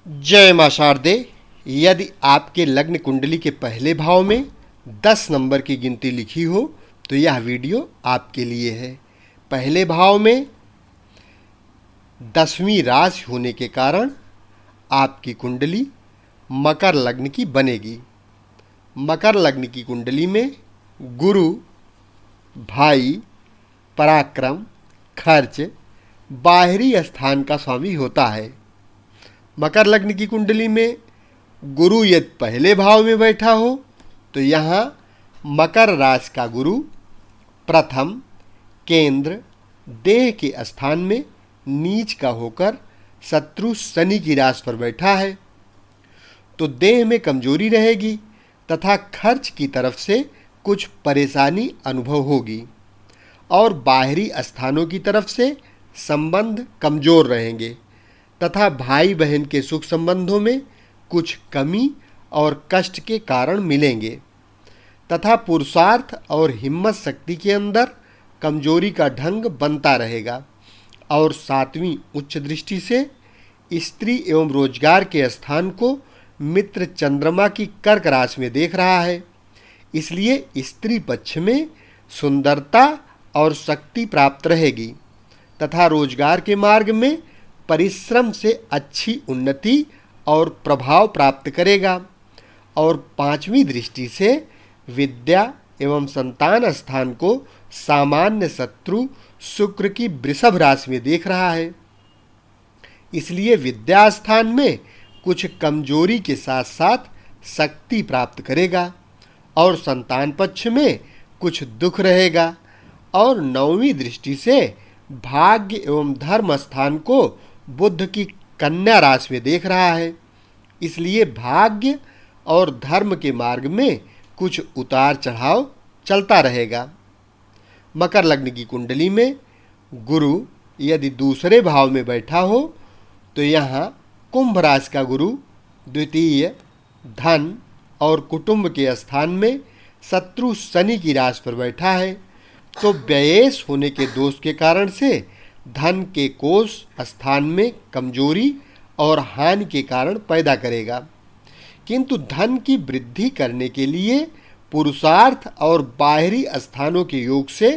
जय मां शारदे। यदि आपके लग्न कुंडली के पहले भाव में 10 नंबर की गिनती लिखी हो तो यह वीडियो आपके लिए है। पहले भाव में 10वीं राशि होने के कारण आपकी कुंडली मकर लग्न की बनेगी। मकर लग्न की कुंडली में गुरु, भाई, पराक्रम, खर्च, बाहरी स्थान का स्वामी होता है। मकर लग्न की कुंडली में गुरु यदि पहले भाव में बैठा हो तो यहाँ मकर राशि का गुरु प्रथम, केंद्र, देह के स्थान में नीच का होकर शत्रु शनि की राशि पर बैठा है तो देह में कमजोरी रहेगी तथा खर्च की तरफ से कुछ परेशानी अनुभव होगी और बाहरी स्थानों की तरफ से संबंध कमजोर रहेंगे तथा भाई बहन के सुख संबंधों में कुछ कमी और कष्ट के कारण मिलेंगे तथा पुरुषार्थ और हिम्मत शक्ति के अंदर कमजोरी का ढंग बनता रहेगा। और 7वीं उच्च दृष्टि से स्त्री एवं रोजगार के स्थान को मित्र चंद्रमा की कर्क राशि में देख रहा है, इसलिए स्त्री पक्ष में सुंदरता और शक्ति प्राप्त रहेगी तथा रोजगार के मार्ग में परिश्रम से अच्छी उन्नति और प्रभाव प्राप्त करेगा। और 5वीं दृष्टि से विद्या एवं संतान स्थान को सामान्य शत्रु शुक्र की वृषभ राशि में देख रहा है, इसलिए विद्या स्थान में कुछ कमजोरी के साथ साथ शक्ति प्राप्त करेगा और संतान पक्ष में कुछ दुख रहेगा। और 9वीं दृष्टि से भाग्य एवं धर्म स्थान को बुध की कन्या राशि में देख रहा है, इसलिए भाग्य और धर्म के मार्ग में कुछ उतार चढ़ाव चलता रहेगा। मकर लग्न की कुंडली में गुरु यदि दूसरे भाव में बैठा हो तो यहाँ कुंभ राशि का गुरु द्वितीय, धन और कुटुंब के स्थान में शत्रु शनि की राशि पर बैठा है तो व्ययेश होने के दोष के कारण से धन के कोष स्थान में कमजोरी और हानि के कारण पैदा करेगा, किंतु धन की वृद्धि करने के लिए पुरुषार्थ और बाहरी स्थानों के योग से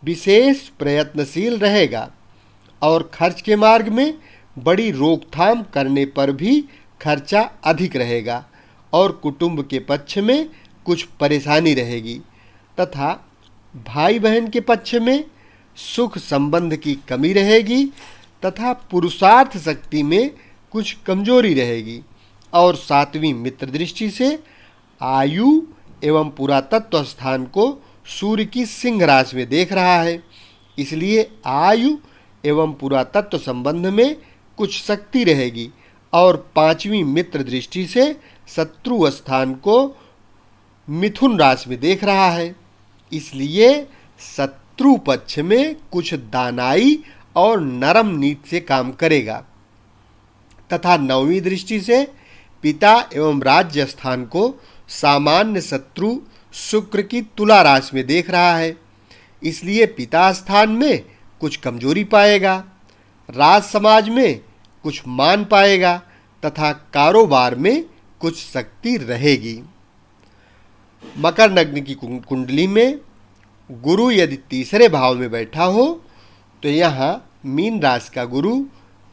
विशेष प्रयत्नशील रहेगा। और खर्च के मार्ग में बड़ी रोकथाम करने पर भी खर्चा अधिक रहेगा और कुटुंब के पक्ष में कुछ परेशानी रहेगी तथा भाई बहन के पक्ष में सुख संबंध की कमी रहेगी तथा पुरुषार्थ शक्ति में कुछ कमजोरी रहेगी। और 7वीं मित्र दृष्टि से आयु एवं पुरातत्व स्थान को सूर्य की सिंह राशि में देख रहा है, इसलिए आयु एवं पुरातत्व संबंध में कुछ शक्ति रहेगी। और 5वीं मित्र दृष्टि से शत्रु स्थान को मिथुन राशि में देख रहा है, इसलिए शत्रु पक्ष में कुछ दानाई और नरम नीति से काम करेगा तथा 9वीं दृष्टि से पिता एवं राज्य स्थान को सामान्य शत्रु शुक्र की तुला राशि में देख रहा है, इसलिए पिता स्थान में कुछ कमजोरी पाएगा, राज समाज में कुछ मान पाएगा तथा कारोबार में कुछ शक्ति रहेगी। मकर लग्न की कुंडली में गुरु यदि तीसरे भाव में बैठा हो तो यहाँ मीन राशि का गुरु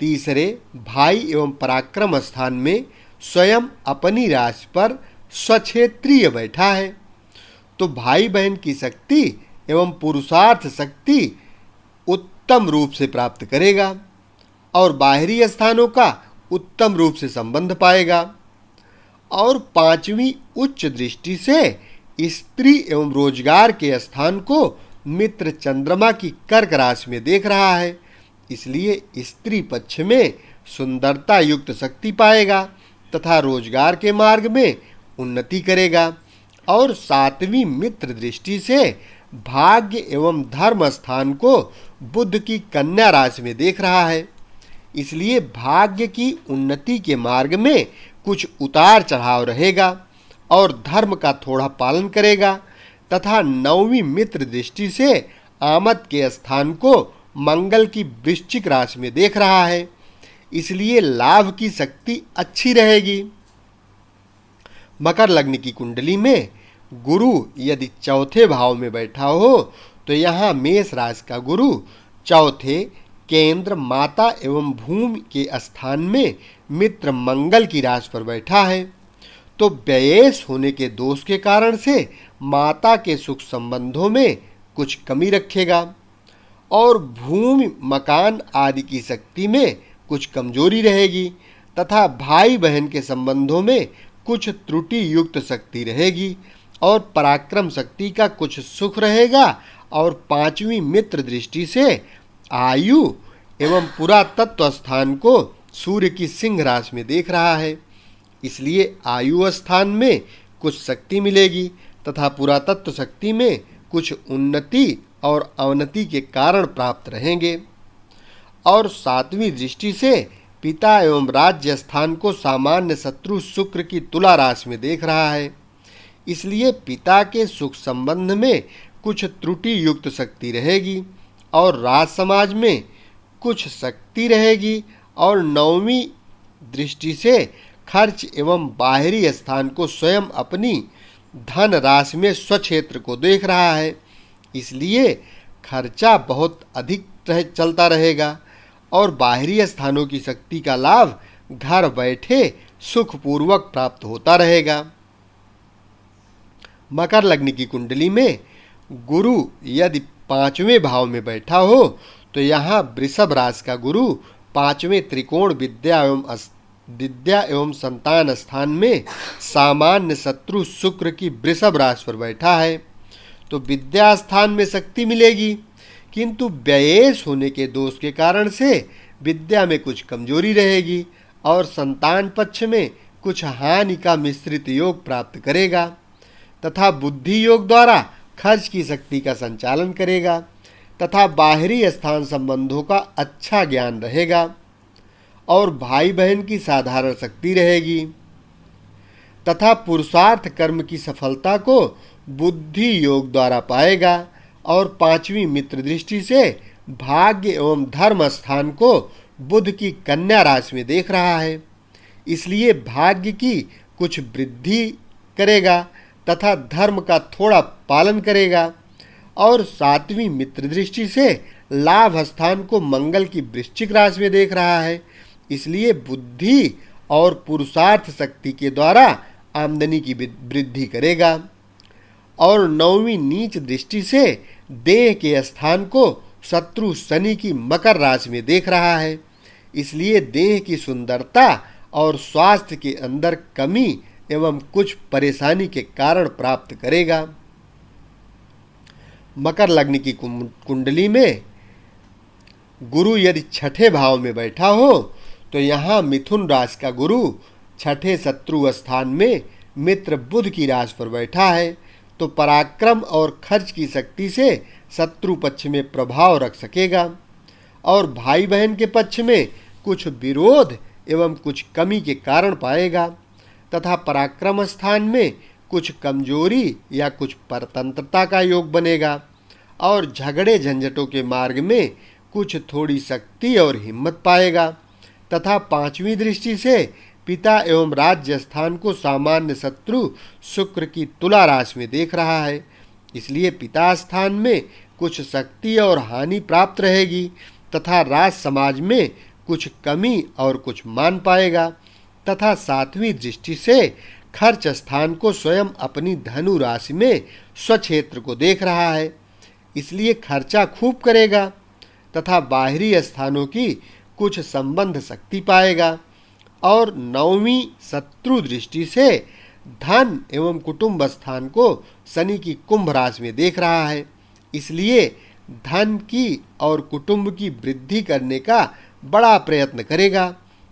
तीसरे, भाई एवं पराक्रम स्थान में स्वयं अपनी राशि पर स्वक्षेत्रीय बैठा है तो भाई बहन की शक्ति एवं पुरुषार्थ शक्ति उत्तम रूप से प्राप्त करेगा और बाहरी स्थानों का उत्तम रूप से संबंध पाएगा। और 5वीं उच्च दृष्टि से स्त्री एवं रोजगार के स्थान को मित्र चंद्रमा की कर्क राशि में देख रहा है, इसलिए स्त्री पक्ष में सुंदरता युक्त शक्ति पाएगा तथा रोजगार के मार्ग में उन्नति करेगा। और 7वीं मित्र दृष्टि से भाग्य एवं धर्म स्थान को बुध की कन्या राशि में देख रहा है, इसलिए भाग्य की उन्नति के मार्ग में कुछ उतार चढ़ाव रहेगा और धर्म का थोड़ा पालन करेगा तथा 9वीं मित्र दृष्टि से आमद के स्थान को मंगल की वृश्चिक राशि में देख रहा है, इसलिए लाभ की शक्ति अच्छी रहेगी। मकर लग्न की कुंडली में गुरु यदि चौथे भाव में बैठा हो तो यहाँ मेष राशि का गुरु चौथे केंद्र माता एवं भूमि के स्थान में मित्र मंगल की राशि पर बैठा है, तो व्ययेश होने के दोष के कारण से माता के सुख संबंधों में कुछ कमी रखेगा और भूमि मकान आदि की शक्ति में कुछ कमजोरी रहेगी तथा भाई बहन के संबंधों में कुछ त्रुटि युक्त शक्ति रहेगी और पराक्रम शक्ति का कुछ सुख रहेगा। और पांचवी मित्र दृष्टि से आयु एवं पुरातत्व स्थान को सूर्य की सिंह राशि में देख रहा है, इसलिए आयु स्थान में कुछ शक्ति मिलेगी तथा पुरातत्व शक्ति में कुछ उन्नति और अवनति के कारण प्राप्त रहेंगे। और सातवीं दृष्टि से पिता एवं राज्य स्थान को सामान्य शत्रु शुक्र की तुला राशि में देख रहा है, इसलिए पिता के सुख संबंध में कुछ त्रुटि युक्त शक्ति रहेगी और राज समाज में कुछ शक्ति रहेगी। और नौवीं दृष्टि से खर्च एवं बाहरी स्थान को स्वयं अपनी धन राशि में स्वक्षेत्र को देख रहा है, इसलिए खर्चा बहुत अधिक चलता रहेगा और बाहरी स्थानों की शक्ति का लाभ घर बैठे सुखपूर्वक प्राप्त होता रहेगा। मकर लग्न की कुंडली में गुरु यदि पांचवें भाव में बैठा हो तो यहाँ वृषभ राशि का गुरु पांचवें त्रिकोण विद्या एवं संतान स्थान में सामान्य शत्रु शुक्र की वृषभ राशि पर बैठा है, तो विद्या स्थान में शक्ति मिलेगी किंतु व्ययेश होने के दोष के कारण से विद्या में कुछ कमजोरी रहेगी और संतान पक्ष में कुछ हानि का मिश्रित योग प्राप्त करेगा तथा बुद्धि योग द्वारा खर्च की शक्ति का संचालन करेगा तथा बाहरी स्थान संबंधों का अच्छा ज्ञान रहेगा और भाई बहन की साधारण शक्ति रहेगी तथा पुरुषार्थ कर्म की सफलता को बुद्धि योग द्वारा पाएगा। और पांचवी मित्र दृष्टि से भाग्य एवं धर्म स्थान को बुध की कन्या राशि में देख रहा है, इसलिए भाग्य की कुछ वृद्धि करेगा तथा धर्म का थोड़ा पालन करेगा। और सातवीं मित्र दृष्टि से लाभ स्थान को मंगल की वृश्चिक राशि में देख रहा है, इसलिए बुद्धि और पुरुषार्थ शक्ति के द्वारा आमदनी की वृद्धि करेगा। और नौवीं नीच दृष्टि से देह के स्थान को शत्रु शनि की मकर राशि में देख रहा है, इसलिए देह की सुंदरता और स्वास्थ्य के अंदर कमी एवं कुछ परेशानी के कारण प्राप्त करेगा। मकर लग्न की कुंडली में गुरु यदि छठे भाव में बैठा हो तो यहाँ मिथुन राशि का गुरु छठे शत्रु स्थान में मित्र बुध की राशि पर बैठा है, तो पराक्रम और खर्च की शक्ति से शत्रु पक्ष में प्रभाव रख सकेगा और भाई बहन के पक्ष में कुछ विरोध एवं कुछ कमी के कारण पाएगा तथा पराक्रम स्थान में कुछ कमजोरी या कुछ परतंत्रता का योग बनेगा और झगड़े झंझटों के मार्ग में कुछ थोड़ी शक्ति और हिम्मत पाएगा तथा पांचवी दृष्टि से पिता एवं राज्य स्थान को सामान्य शत्रु शुक्र की तुला राशि में देख रहा है, इसलिए पिता स्थान में कुछ शक्ति और हानि प्राप्त रहेगी तथा राज समाज में कुछ कमी और कुछ मान पाएगा तथा सातवीं दृष्टि से खर्च स्थान को स्वयं अपनी धनु राशि में स्वक्षेत्र को देख रहा है, इसलिए खर्चा खूब करेगा तथा बाहरी स्थानों की कुछ संबंध शक्ति पाएगा। और नौवीं शत्रु दृष्टि से धन एवं कुटुंब स्थान को शनि की कुंभ राशि में देख रहा है, इसलिए धन की और कुटुंब की वृद्धि करने का बड़ा प्रयत्न करेगा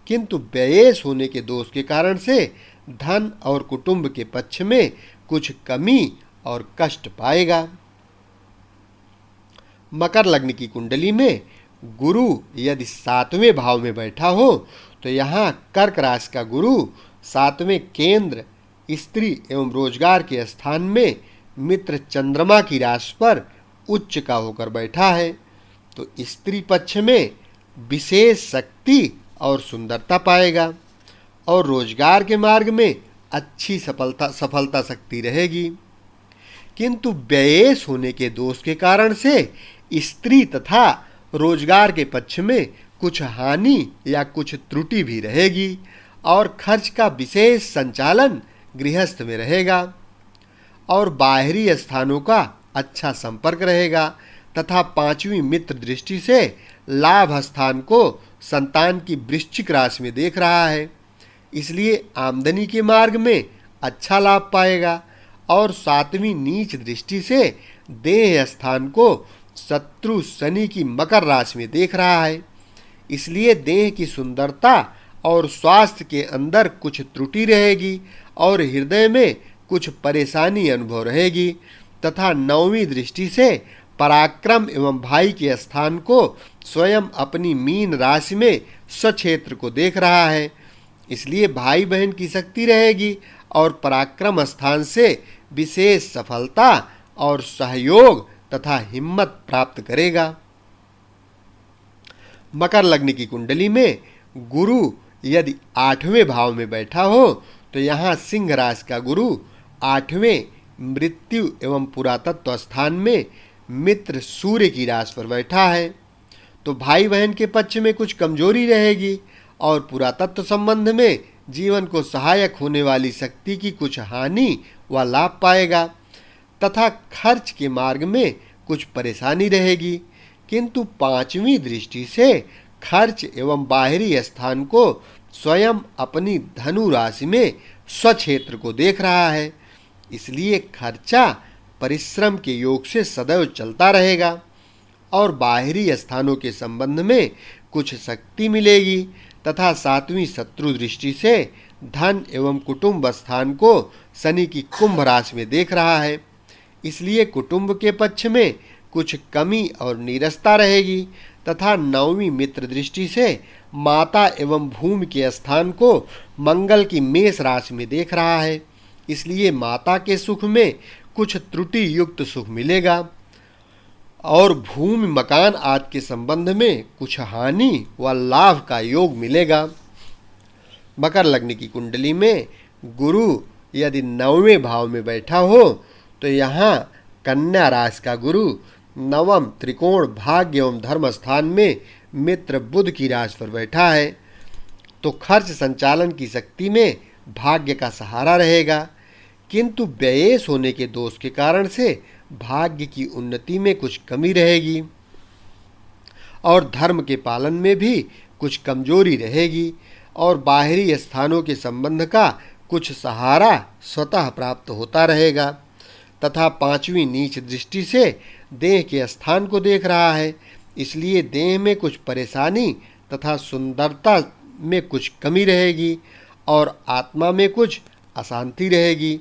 किंतु व्ययेश होने के दोष के कारण से धन और कुटुंब के पक्ष में कुछ कमी और कष्ट पाएगा। मकर लग्न की कुंडली में गुरु यदि सातवें भाव में बैठा हो तो यहाँ कर्क राशि का गुरु सातवें केंद्र स्त्री एवं रोजगार के स्थान में मित्र चंद्रमा की राशि पर उच्च का होकर बैठा है, तो स्त्री पक्ष में विशेष शक्ति और सुंदरता पाएगा और रोजगार के मार्ग में अच्छी सफलता शक्ति रहेगी। किंतु व्ययेश होने के दोष के कारण से स्त्री तथा रोजगार के पक्ष में कुछ हानि या कुछ त्रुटि भी रहेगी और खर्च का विशेष संचालन गृहस्थ में रहेगा और बाहरी स्थानों का अच्छा संपर्क रहेगा तथा पांचवी मित्र दृष्टि से लाभ स्थान को संतान की वृश्चिक राशि में देख रहा है, इसलिए आमदनी के मार्ग में अच्छा लाभ पाएगा और सातवीं नीच दृष्टि से देह स्थान को शत्रु शनि की मकर राशि में देख रहा है, इसलिए देह की सुंदरता और स्वास्थ्य के अंदर कुछ त्रुटि रहेगी और हृदय में कुछ परेशानी अनुभव रहेगी तथा नौवीं दृष्टि से पराक्रम एवं भाई के स्थान को स्वयं अपनी मीन राशि में स्वक्षेत्र को देख रहा है, इसलिए भाई बहन की शक्ति रहेगी और पराक्रम स्थान से विशेष सफलता और सहयोग तथा हिम्मत प्राप्त करेगा। मकर लग्न की कुंडली में गुरु यदि 8वें भाव में बैठा हो तो यहाँ सिंह राशि का गुरु 8वें मृत्यु एवं पुरातत्व स्थान में मित्र सूर्य की राशि पर बैठा है, तो भाई बहन के पक्ष में कुछ कमजोरी रहेगी और पुरातत्व संबंध में जीवन को सहायक होने वाली शक्ति की कुछ हानि व लाभ पाएगा तथा खर्च के मार्ग में कुछ परेशानी रहेगी। किंतु पांचवी दृष्टि से खर्च एवं बाहरी स्थान को स्वयं अपनी धनु राशि में स्वक्षेत्र को देख रहा है, इसलिए खर्चा परिश्रम के योग से सदैव चलता रहेगा और बाहरी स्थानों के संबंध में कुछ शक्ति मिलेगी तथा सातवीं शत्रु दृष्टि से धन एवं कुटुंब स्थान को शनि की कुंभ राशि में देख रहा है, इसलिए कुटुंब के पक्ष में कुछ कमी और नीरसता रहेगी तथा नौवीं मित्र दृष्टि से माता एवं भूमि के स्थान को मंगल की मेष राशि में देख रहा है, इसलिए माता के सुख में कुछ त्रुटि युक्त सुख मिलेगा और भूमि मकान आदि के संबंध में कुछ हानि व लाभ का योग मिलेगा। मकर लग्न की कुंडली में गुरु यदि 9वें भाव में बैठा हो तो यहाँ कन्या राशि का गुरु नवम त्रिकोण भाग्य एवं धर्म स्थान में मित्र बुध की राशि पर बैठा है, तो खर्च संचालन की शक्ति में भाग्य का सहारा रहेगा, किंतु व्ययेश होने के दोष के कारण से भाग्य की उन्नति में कुछ कमी रहेगी और धर्म के पालन में भी कुछ कमजोरी रहेगी और बाहरी स्थानों के संबंध का कुछ सहारा स्वतः प्राप्त होता रहेगा तथा पांचवी नीच दृष्टि से देह के स्थान को देख रहा है, इसलिए देह में कुछ परेशानी तथा सुंदरता में कुछ कमी रहेगी और आत्मा में कुछ अशांति रहेगी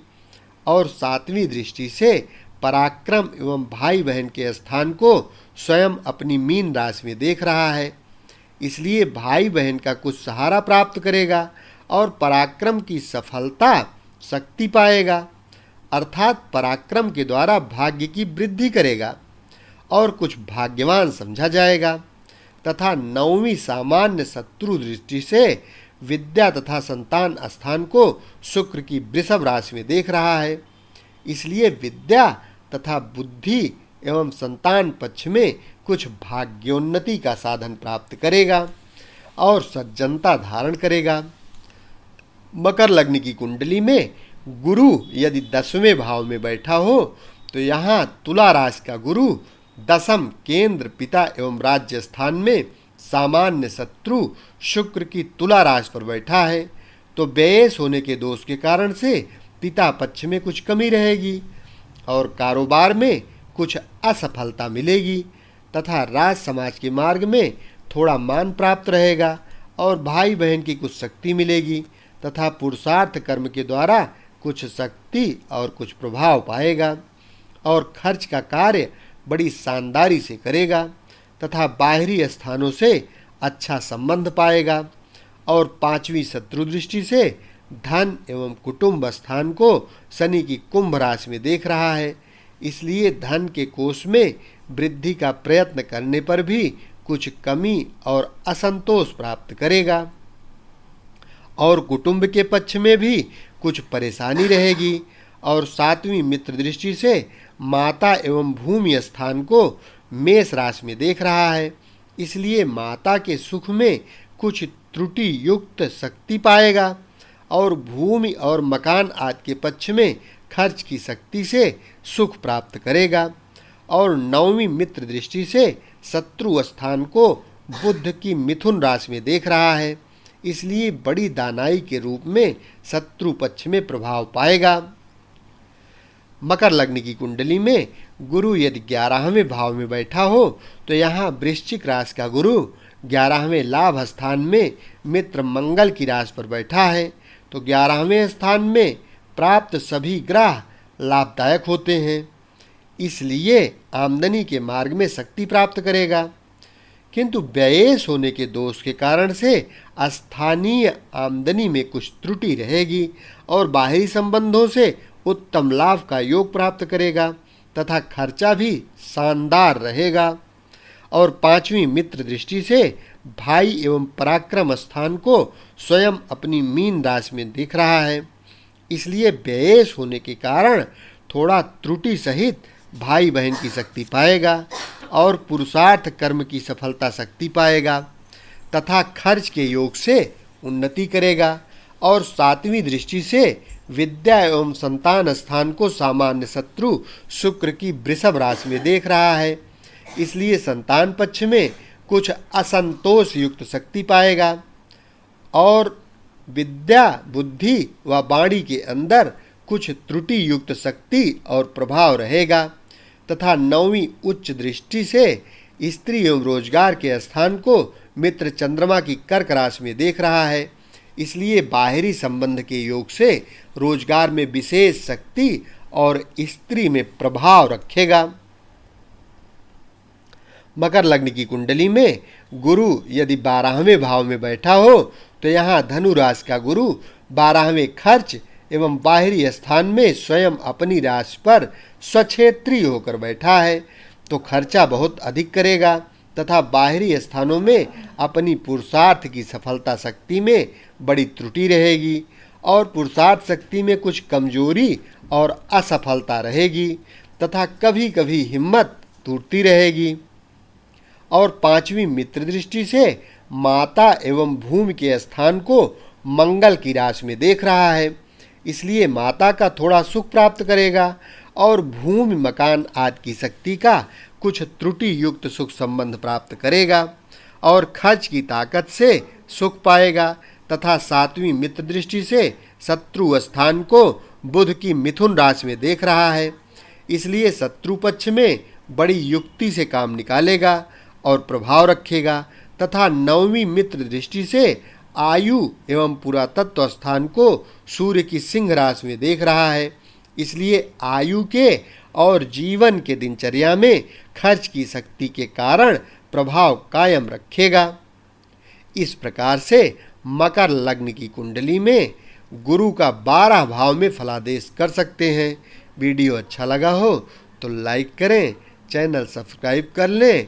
और सातवीं दृष्टि से पराक्रम एवं भाई बहन के स्थान को स्वयं अपनी मीन राशि में देख रहा है, इसलिए भाई बहन का कुछ सहारा प्राप्त करेगा और पराक्रम की सफलता शक्ति पाएगा, अर्थात पराक्रम के द्वारा भाग्य की वृद्धि करेगा और कुछ भाग्यवान समझा जाएगा तथा नौवीं सामान्य शत्रु दृष्टि से विद्या तथा संतान स्थान को शुक्र की वृषभ राशि में देख रहा है, इसलिए विद्या तथा बुद्धि एवं संतान पक्ष में कुछ भाग्योन्नति का साधन प्राप्त करेगा और सज्जनता धारण करेगा। मकर लग्न की कुंडली में गुरु यदि 10वें भाव में बैठा हो तो यहाँ तुला राशि का गुरु दशम केंद्र पिता एवं राज्य स्थान में सामान्य शत्रु शुक्र की तुला राशि पर बैठा है, तो व्ययेश होने के दोष के कारण से पिता पक्ष में कुछ कमी रहेगी और कारोबार में कुछ असफलता मिलेगी तथा राज समाज के मार्ग में थोड़ा मान प्राप्त रहेगा और भाई बहन की कुछ शक्ति मिलेगी तथा पुरुषार्थ कर्म के द्वारा कुछ शक्ति और कुछ प्रभाव पाएगा और खर्च का कार्य बड़ी शानदारी से करेगा तथा बाहरी स्थानों से अच्छा संबंध पाएगा और पांचवी शत्रु दृष्टि से धन एवं कुटुंब स्थान को शनि की कुंभ राशि में देख रहा है, इसलिए धन के कोष में वृद्धि का प्रयत्न करने पर भी कुछ कमी और असंतोष प्राप्त करेगा और कुटुंब के पक्ष में भी कुछ परेशानी रहेगी। और 7वीं मित्र दृष्टि से माता एवं भूमि स्थान को मेष राशि में देख रहा है, इसलिए माता के सुख में कुछ त्रुटि युक्त शक्ति पाएगा और भूमि और मकान आदि के पक्ष में खर्च की शक्ति से सुख प्राप्त करेगा। और 9वीं मित्र दृष्टि से शत्रु स्थान को बुध की मिथुन राशि में देख रहा है, इसलिए बड़ी दानाई के रूप में शत्रु पक्ष में प्रभाव पाएगा। मकर लग्न की कुंडली में गुरु यदि 11वें भाव में बैठा हो तो यहाँ वृश्चिक राशि का गुरु 11वें लाभ स्थान में मित्र मंगल की राशि पर बैठा है, तो 11वें स्थान में प्राप्त सभी ग्रह लाभदायक होते हैं, इसलिए आमदनी के मार्ग में शक्ति प्राप्त करेगा। किंतु व्ययेश होने के दोष के कारण से स्थानीय आमदनी में कुछ त्रुटि रहेगी और बाहरी संबंधों से उत्तम लाभ का योग प्राप्त करेगा तथा खर्चा भी शानदार रहेगा। और 5वीं मित्र दृष्टि से भाई एवं पराक्रम स्थान को स्वयं अपनी मीन राशि में दिख रहा है, इसलिए व्ययेश होने के कारण थोड़ा त्रुटि सहित भाई बहन की शक्ति पाएगा और पुरुषार्थ कर्म की सफलता शक्ति पाएगा तथा खर्च के योग से उन्नति करेगा। और 7वीं दृष्टि से विद्या एवं संतान स्थान को सामान्य शत्रु शुक्र की वृषभ राशि में देख रहा है, इसलिए संतान पक्ष में कुछ असंतोष युक्त शक्ति पाएगा और विद्या बुद्धि व वाणी के अंदर कुछ त्रुटि युक्त शक्ति और प्रभाव रहेगा तथा 9वीं उच्च दृष्टि से स्त्री एवं रोजगार के स्थान को मित्र चंद्रमा की कर्क राशि में देख रहा है, इसलिए बाहरी संबंध के योग से रोजगार में विशेष शक्ति और स्त्री में प्रभाव रखेगा। मकर लग्न की कुंडली में गुरु यदि 12वें भाव में बैठा हो तो यहाँ धनु राशि का गुरु 12वें खर्च एवं बाहरी स्थान में स्वयं अपनी राशि पर स्वक्षेत्रीय होकर बैठा है, तो खर्चा बहुत अधिक करेगा तथा बाहरी स्थानों में अपनी पुरुषार्थ की सफलता शक्ति में बड़ी त्रुटि रहेगी और पुरुषार्थ शक्ति में कुछ कमजोरी और असफलता रहेगी तथा कभी कभी हिम्मत टूटती रहेगी। और 5वीं मित्र दृष्टि से माता एवं भूमि के स्थान को मंगल की राशि में देख रहा है, इसलिए माता का थोड़ा सुख प्राप्त करेगा और भूमि मकान आदि की शक्ति का कुछ त्रुटि युक्त सुख संबंध प्राप्त करेगा और खर्च की ताकत से सुख पाएगा तथा 7वीं मित्र दृष्टि से शत्रु स्थान को बुध की मिथुन राशि में देख रहा है, इसलिए शत्रु पक्ष में बड़ी युक्ति से काम निकालेगा और प्रभाव रखेगा तथा 9वीं मित्र दृष्टि से आयु एवं पुरातत्व स्थान को सूर्य की सिंह राशि में देख रहा है, इसलिए आयु के और जीवन के दिनचर्या में खर्च की शक्ति के कारण प्रभाव कायम रखेगा। इस प्रकार से मकर लग्न की कुंडली में गुरु का 12 भाव में फलादेश कर सकते हैं। वीडियो अच्छा लगा हो तो लाइक करें, चैनल सब्सक्राइब कर लें,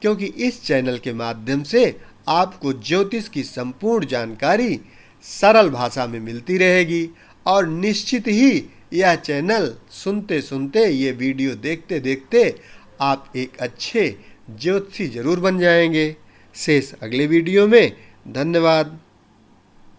क्योंकि इस चैनल के माध्यम से आपको ज्योतिष की संपूर्ण जानकारी सरल भाषा में मिलती रहेगी और निश्चित ही यह चैनल सुनते सुनते ये वीडियो देखते देखते आप एक अच्छे ज्योतिषी जरूर बन जाएंगे। शेष अगले वीडियो में। धन्यवाद।